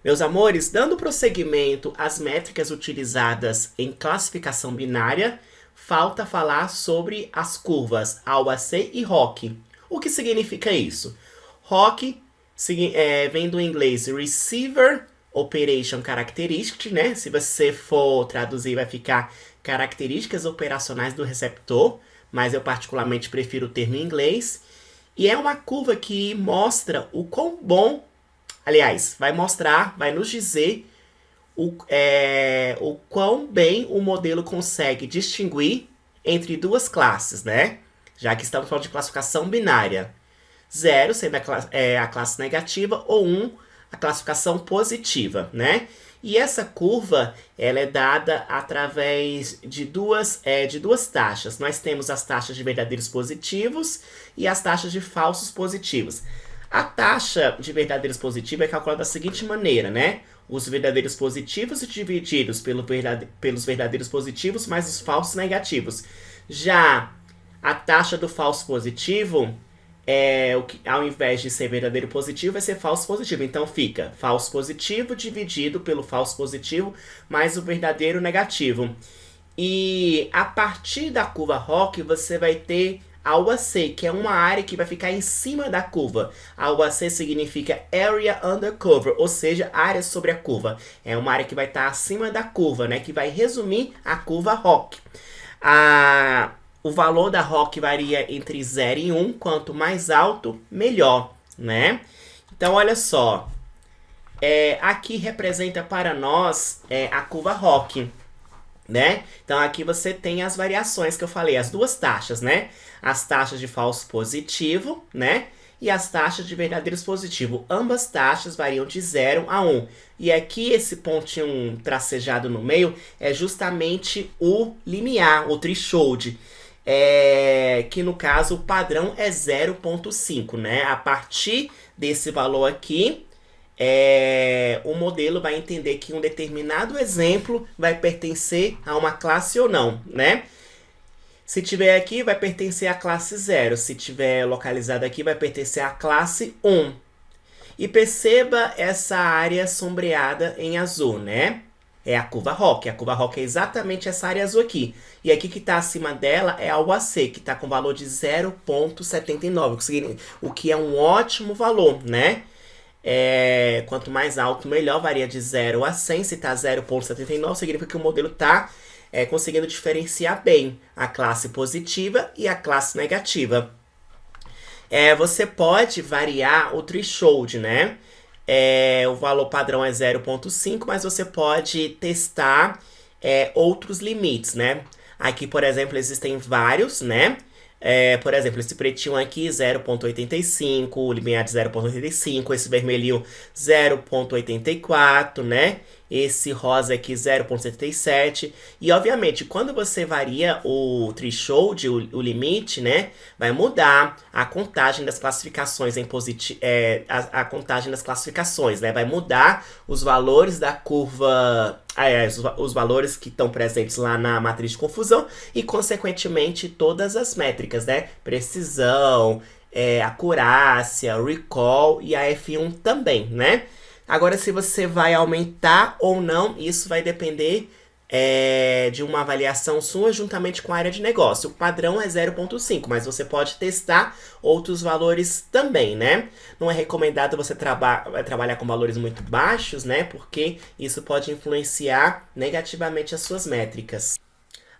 Meus amores, dando prosseguimento às métricas utilizadas em classificação binária, falta falar sobre as curvas AUAC e ROC. O que significa isso? ROC vem do inglês Receiver Operation Characteristic, né? Se você for traduzir, vai ficar características operacionais do receptor, mas eu particularmente prefiro o termo em inglês. E é uma curva que mostra o quão bom, aliás, vai nos dizer o quão bem o modelo consegue distinguir entre duas classes, né? Já que estamos falando de classificação binária. 0 sendo a classe negativa ou 1 a classificação positiva, né? E essa curva ela é dada através de duas taxas. Nós temos as taxas de verdadeiros positivos e as taxas de falsos positivos. A taxa de verdadeiros positivos é calculada da seguinte maneira, né? Os verdadeiros positivos divididos pelos verdadeiros positivos mais os falsos negativos. Já a taxa do falso positivo, ao invés de ser verdadeiro positivo, vai ser falso positivo. Então fica falso positivo dividido pelo falso positivo mais o verdadeiro negativo. E a partir da curva ROC, você vai ter a UAC, que é uma área que vai ficar em cima da curva. A UAC significa Area Under Curve, ou seja, área sobre a curva. É uma área que vai estar acima da curva, né? Que vai resumir a curva ROC. O valor da ROC varia entre 0 e 1. Quanto mais alto, melhor, né? Então, olha só. Aqui representa para nós a curva ROC, né? Então, aqui você tem as variações que eu falei, as duas taxas, né? As taxas de falso positivo, né? E as taxas de verdadeiros positivo. Ambas taxas variam de 0 a 1. E aqui esse pontinho tracejado no meio é justamente o limiar, o threshold. Que no caso o padrão é 0,5, né? A partir desse valor aqui, o modelo vai entender que um determinado exemplo vai pertencer a uma classe ou não, né? Se tiver aqui, vai pertencer à classe 0. Se tiver localizado aqui, vai pertencer à classe 1. E perceba essa área sombreada em azul, né? É a curva ROC. A curva ROC é exatamente essa área azul aqui. E aqui que está acima dela é a UAC, que está com valor de 0,79, o que é um ótimo valor, né? Quanto mais alto, melhor. Varia de 0 a 100. Se está 0,79, significa que o modelo está conseguindo diferenciar bem a classe positiva e a classe negativa. Você pode variar o threshold, né? O valor padrão é 0,5, mas você pode testar outros limites, né? Aqui, por exemplo, existem vários, né? Por exemplo, esse pretinho aqui, 0,85, o limiar de 0,85, esse vermelhinho, 0,84, né? Esse rosa aqui, 0,77. E, obviamente, quando você varia o threshold, o limite, né? Vai mudar a contagem das classificações a contagem das classificações, né? Vai mudar os valores da curva, os valores que estão presentes lá na matriz de confusão e, consequentemente, todas as métricas, né? Precisão, acurácia, recall e a F1 também, né? Agora, se você vai aumentar ou não, isso vai depender de uma avaliação sua juntamente com a área de negócio. O padrão é 0,5, mas você pode testar outros valores também, né? Não é recomendado você trabalhar com valores muito baixos, né? Porque isso pode influenciar negativamente as suas métricas.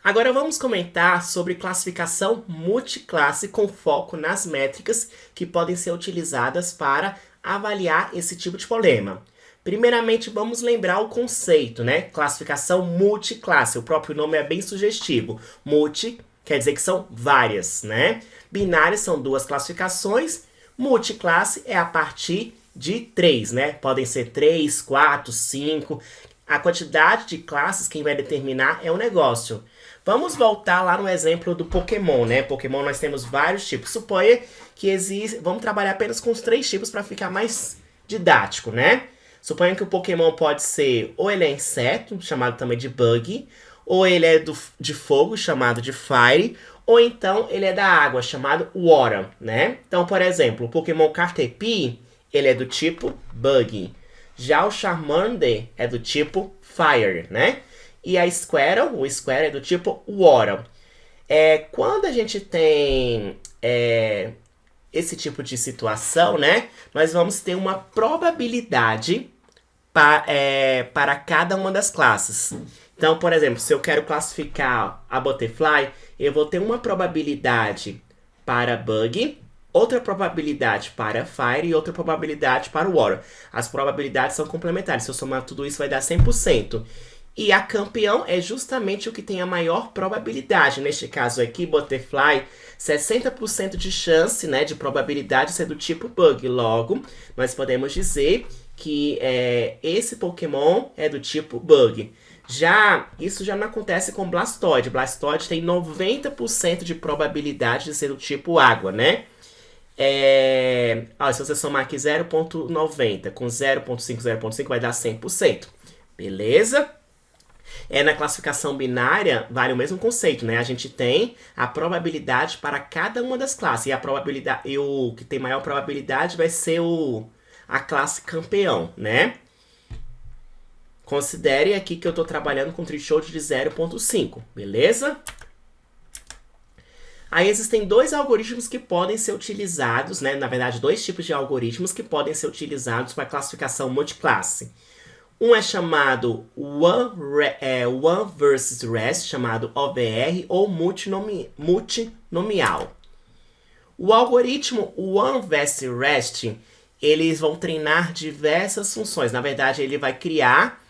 Agora vamos comentar sobre classificação multiclasse com foco nas métricas que podem ser utilizadas para avaliar esse tipo de problema. Primeiramente, vamos lembrar o conceito, né? Classificação multiclasse. O próprio nome é bem sugestivo. Multi quer dizer que são várias, né? Binárias são duas classificações. Multiclasse é a partir de 3, né? Podem ser 3, 4, 5. A quantidade de classes quem vai determinar é o negócio. Vamos voltar lá no exemplo do Pokémon, né? Pokémon nós temos vários tipos. Suponha que existe... Vamos trabalhar apenas com os 3 tipos para ficar mais didático, né? Suponha que o Pokémon pode ser ou ele é inseto, chamado também de bug, ou ele é de fogo, chamado de fire, ou então ele é da água, chamado water, né? Então, por exemplo, o Pokémon Caterpie, ele é do tipo bug. Já o Charmander é do tipo Fire, né? E a Squirtle, o Squirtle é do tipo Water. Quando a gente tem esse tipo de situação, né? Nós vamos ter uma probabilidade para cada uma das classes. Então, por exemplo, se eu quero classificar a Butterfly, eu vou ter uma probabilidade para Bug, outra probabilidade para Fire e outra probabilidade para Water. As probabilidades são complementares. Se eu somar tudo isso, vai dar 100%. E a campeão é justamente o que tem a maior probabilidade. Neste caso aqui, Butterfly, 60% de chance, né, de probabilidade de ser do tipo Bug. Logo, nós podemos dizer que esse Pokémon é do tipo Bug. Isso já não acontece com Blastoise. Blastoise tem 90% de probabilidade de ser do tipo Água, né? Se você somar aqui 0.90 com 0.5, 0.5 vai dar 100%. Beleza? Na classificação binária, vale o mesmo conceito, né? A gente tem a probabilidade para cada uma das classes. E o que tem maior probabilidade vai ser a classe campeão, né? Considere aqui que eu estou trabalhando com threshold de 0.5, beleza? Aí existem dois algoritmos que podem ser utilizados, né? Na verdade, dois tipos de algoritmos que podem ser utilizados para classificação multiclasse. Um é chamado One versus Rest, chamado OVR, ou multinomial. O algoritmo One versus Rest, eles vão treinar diversas funções. Na verdade, ele vai criar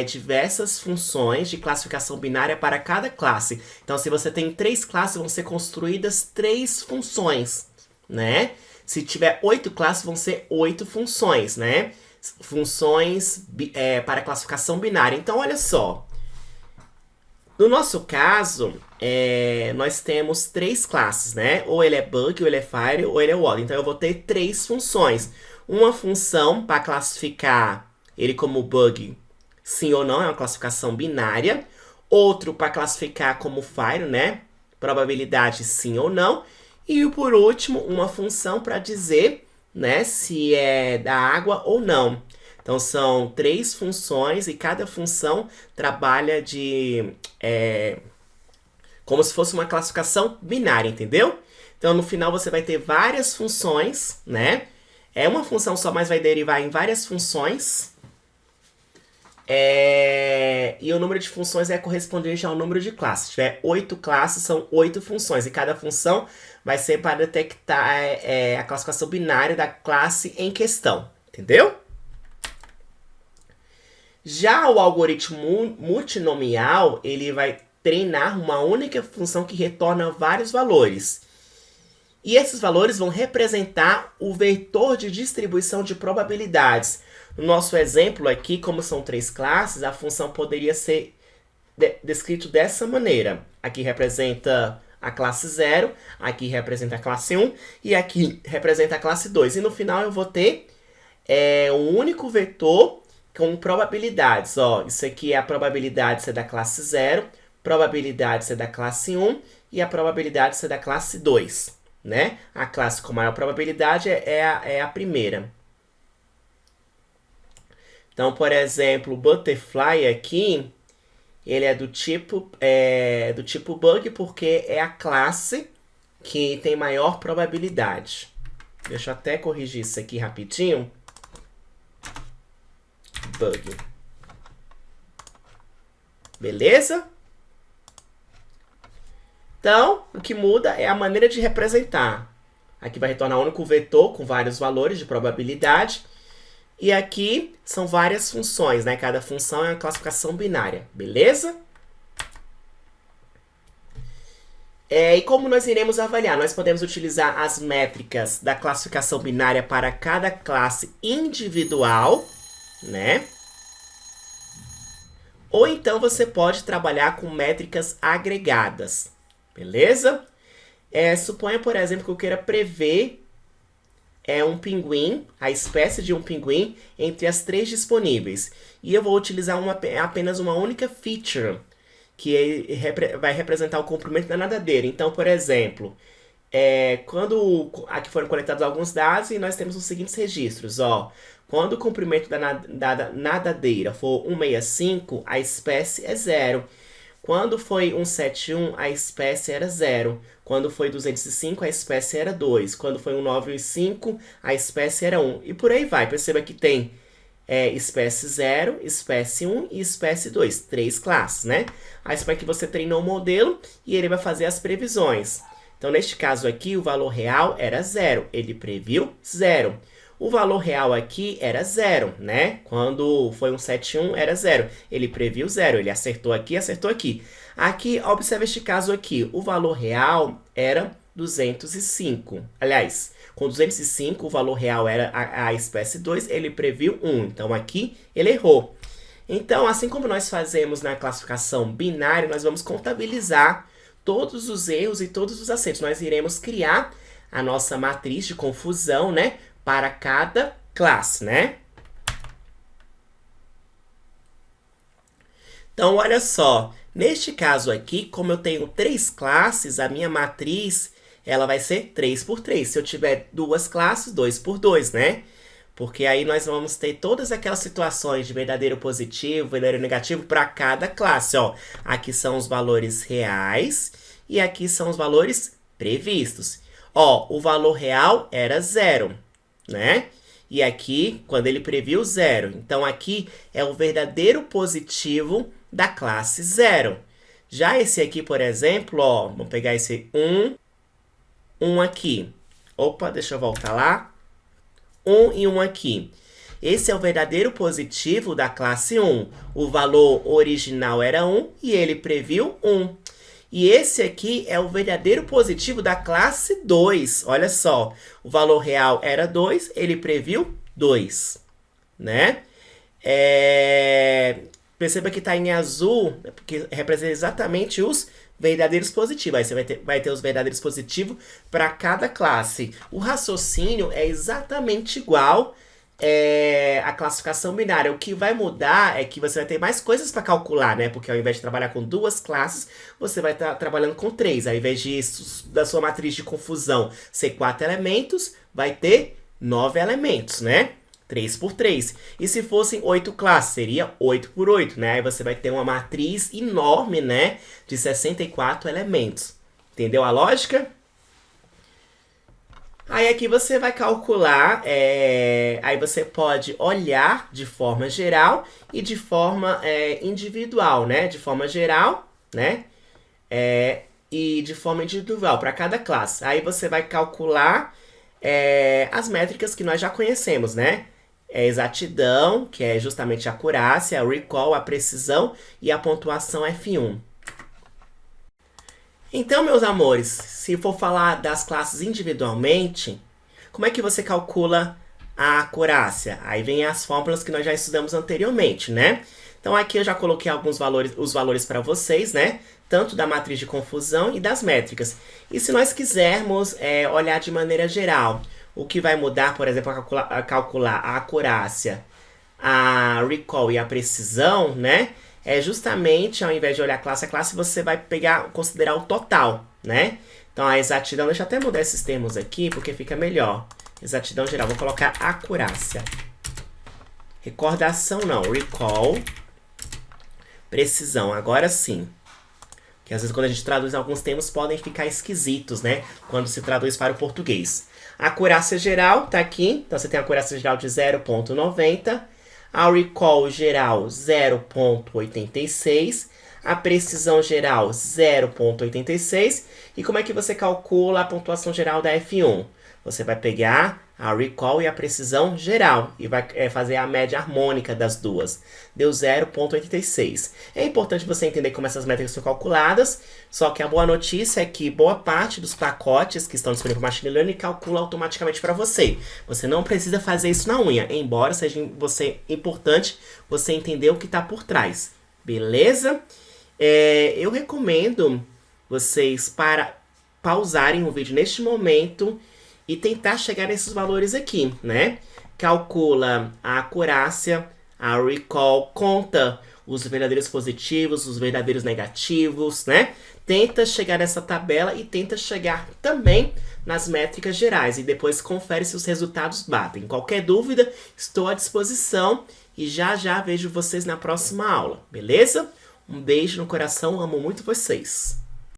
diversas funções de classificação binária para cada classe. Então, se você tem 3 classes, vão ser construídas 3 funções, né? Se tiver 8 classes, vão ser 8 funções, né? Funções para classificação binária. Então, olha só. No nosso caso, nós temos 3 classes, né? Ou ele é Bug, ou ele é Fire, ou ele é Water. Então, eu vou ter 3 funções. Uma função para classificar ele como Bug, sim ou não, é uma classificação binária. Outro para classificar como Fire, né? Probabilidade sim ou não. E por último, uma função para dizer, né, se é da água ou não. Então, são 3 funções e cada função trabalha como se fosse uma classificação binária, entendeu? Então, no final, você vai ter várias funções, né? É uma função só, mas vai derivar em várias funções. E o número de funções é correspondente ao número de classes. Se tiver 8 classes, são 8 funções. E cada função vai ser para detectar a classificação binária da classe em questão. Entendeu? Já o algoritmo multinomial, ele vai treinar uma única função que retorna vários valores. E esses valores vão representar o vetor de distribuição de probabilidades. No nosso exemplo aqui, como são 3 classes, a função poderia ser descrito dessa maneira. Aqui representa a classe 0, aqui representa a classe 1 e aqui representa a classe 2. E no final eu vou ter um único vetor com probabilidades. Ó, isso aqui é a probabilidade de ser da classe 0, probabilidade de ser da classe 1 e a probabilidade de ser da classe 2. Né? A classe com maior probabilidade é a primeira. Então, por exemplo, o Butterfly aqui, ele é do tipo Bug porque é a classe que tem maior probabilidade. Deixa eu até corrigir isso aqui rapidinho. Bug. Beleza? Então, o que muda é a maneira de representar. Aqui vai retornar um único vetor com vários valores de probabilidade. E aqui são várias funções, né? Cada função é uma classificação binária, beleza? E como nós iremos avaliar? Nós podemos utilizar as métricas da classificação binária para cada classe individual, né? Ou então você pode trabalhar com métricas agregadas, beleza? Suponha, por exemplo, que eu queira prever um pinguim, a espécie de um pinguim, entre as 3 disponíveis. E eu vou utilizar apenas uma única feature, que vai representar o comprimento da nadadeira. Então, por exemplo, quando aqui foram coletados alguns dados e nós temos os seguintes registros, ó. Quando o comprimento da nadadeira for 165, a espécie é 0. Quando foi 171, a espécie era 0. Quando foi 205, a espécie era 2. Quando foi 195, a espécie era 1. E por aí vai. Perceba que tem espécie 0, espécie 1 e espécie 2. 3 classes, né? Aí espera que você treinou o modelo e ele vai fazer as previsões. Então, neste caso aqui, o valor real era 0. Ele previu 0. O valor real aqui era 0, né? Quando foi 171, era 0. Ele previu 0. Ele acertou aqui, acertou aqui. Aqui, observe este caso aqui. O valor real era 205. Aliás, com 205, o valor real era a espécie 2. Ele previu 1. Então, aqui, ele errou. Então, assim como nós fazemos na classificação binária, nós vamos contabilizar todos os erros e todos os acertos. Nós iremos criar a nossa matriz de confusão, né? Para cada classe, né? Então, olha só. Neste caso aqui, como eu tenho 3 classes, a minha matriz, ela vai ser 3 por 3. Se eu tiver 2 classes, 2 por 2, né? Porque aí nós vamos ter todas aquelas situações de verdadeiro positivo, verdadeiro negativo para cada classe, ó. Aqui são os valores reais e aqui são os valores previstos. Ó, o valor real era 0. Né? E aqui, quando ele previu 0. Então, aqui é o verdadeiro positivo da classe 0. Já esse aqui, por exemplo, ó, vamos pegar esse 1 aqui. Opa, deixa eu voltar lá. 1 e 1 aqui. Esse é o verdadeiro positivo da classe 1. O valor original era 1 e ele previu 1. E esse aqui é o verdadeiro positivo da classe 2. Olha só, o valor real era 2, ele previu 2, né? Perceba que está em azul, porque representa exatamente os verdadeiros positivos. Aí você vai ter os verdadeiros positivos para cada classe. O raciocínio é exatamente igual a classificação binária. O que vai mudar é que você vai ter mais coisas para calcular, né? Porque ao invés de trabalhar com 2 classes, você vai estar trabalhando com 3. Ao invés da sua matriz de confusão ser 4 elementos, vai ter 9 elementos, né? 3 por 3. E se fossem 8 classes, seria 8 por 8, né? Aí você vai ter uma matriz enorme, né? De 64 elementos. Entendeu a lógica? Aí aqui você vai calcular, aí você pode olhar de forma geral e de forma individual, né? De forma geral, né? E de forma individual para cada classe. Aí você vai calcular as métricas que nós já conhecemos, né? Exatidão, que é justamente a acurácia, a recall, a precisão e a pontuação F1. Então, meus amores, se for falar das classes individualmente, como é que você calcula a acurácia? Aí vem as fórmulas que nós já estudamos anteriormente, né? Então, aqui eu já coloquei os valores para vocês, né? Tanto da matriz de confusão e das métricas. E se nós quisermos olhar de maneira geral, o que vai mudar, por exemplo, a calcular a acurácia, a recall e a precisão, né? Justamente, ao invés de olhar classe a classe, você vai considerar o total, né? Então, a exatidão, deixa eu até mudar esses termos aqui, porque fica melhor. Exatidão geral, vou colocar acurácia. Recordação não, recall. Precisão, agora sim. Que às vezes quando a gente traduz alguns termos podem ficar esquisitos, né? Quando se traduz para o português. A acurácia geral tá aqui, então você tem a acurácia geral de 0,90. A recall geral 0,86, a precisão geral 0,86. E como é que você calcula a pontuação geral da F1? Você vai pegar a recall e a precisão geral e vai fazer a média harmônica das duas. Deu 0,86. É importante você entender como essas métricas são calculadas, só que a boa notícia é que boa parte dos pacotes que estão disponíveis para Machine Learning calcula automaticamente para você. Você não precisa fazer isso na unha, embora seja importante você entender o que está por trás. Beleza? Eu recomendo vocês pausarem o vídeo neste momento e tentar chegar nesses valores aqui, né? Calcula a acurácia, a recall, conta os verdadeiros positivos, os verdadeiros negativos, né? Tenta chegar nessa tabela e tenta chegar também nas métricas gerais. E depois confere se os resultados batem. Qualquer dúvida, estou à disposição. E já já vejo vocês na próxima aula, beleza? Um beijo no coração, amo muito vocês.